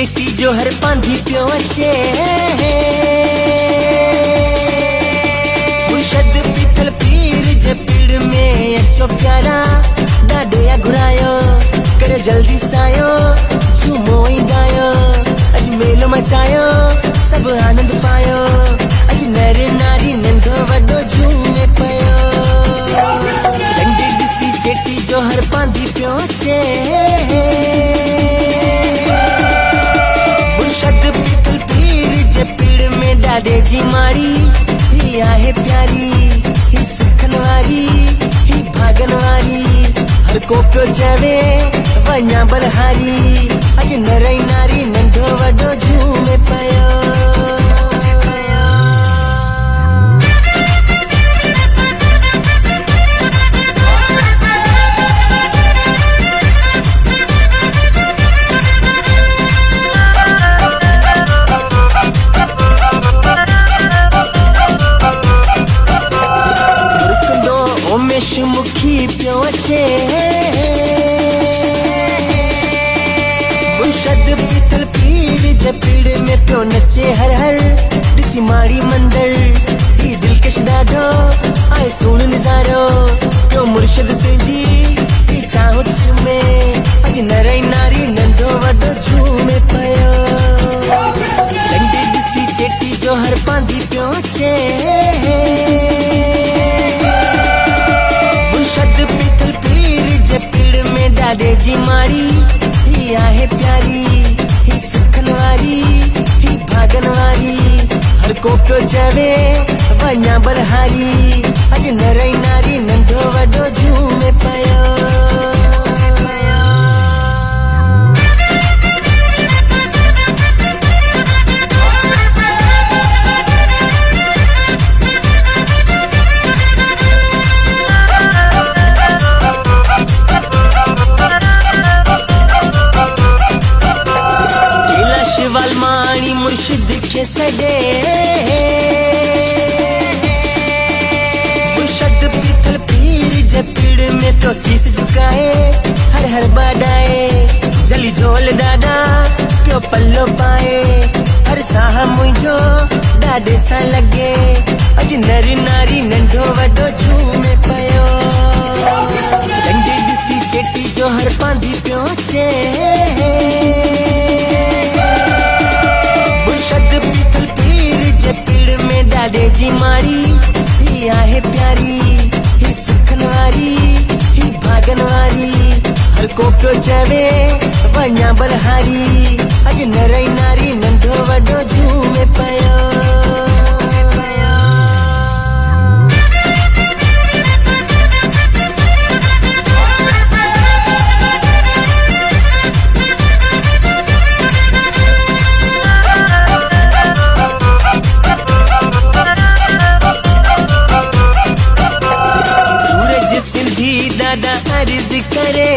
चेटी जो हर पांधी पियो अचे मुर्शद पीतल पीर जे पीड़ में अचो प्यारा डाडे घुरायो करे जल्दी सायो झूमो ही गायो अज मेलो मचायो सब आनंद पायो अज नरे नारी नंढो वडो झूमे पयो डंडी दिसी चेटी जो हर पांधी पियो अचे डाडे जी मारी ही आहे प्यारी ही सुखन वारी ही भागन वारी हर को पियो चवे वञा बलहारी अज नरई नारी नंढो वडो झूमे पयो मुखी पियो अचे मुर्शद पीतल पीर जे पीड़ में पियो नचे हर हर दिसी माड़ी मंदर ही दिलकश ॾाढो आए सुन नज़ारो पियो मुर्शद तुंहिंजी ही चाहत चुमे अज नरई नारी नंढो वडो झूमे पयो डंडी दिसी चेटी जो हर पांधी पियो अचे डाडे जी मारी ही आहे प्यारी ही सुखन वारी ही भागन वारी हर को पियो चवे वञा बलहारी अज नरई नारी नंढो वडो झूमे पयो मुर्शिद के सडे मुर्शद पीतल पीर जे पीड़ में तो शीश झुकाए हर हर बाडाए जली झोल डाडा पियो पल्लो पाए हर साह मुझो डाडे सा लगे अज नरी नारी नंढो वडो झूमे पयो डंडी दिसी चेटी जो हर पांधी पियो अचे डाडे जी मारी ही आहे प्यारी ही सुखन वारी ही भागन वारी हर को पियो चवे वञा बलहारी अज नरई नारी नंढो वडो झूमे पयो दादा अर्ज करे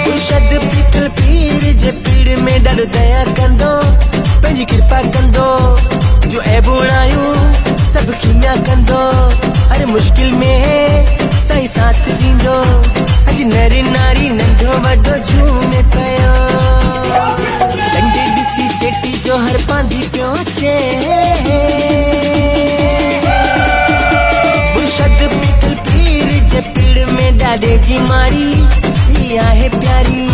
मुर्शद पीतल पीर जे पीड़ में डर दया कंदो पंहिंजी कृपा कंदो जो ऐबुणायूं सब खिम्या कंदो हर मुश्किल में सही साथ दींदो अज नरी नारी नंढो वडो झूमे पयो डंडी दिसी चेटी जो हर पांधी पियो अचे डाडे जी मारी ही आहे प्यारी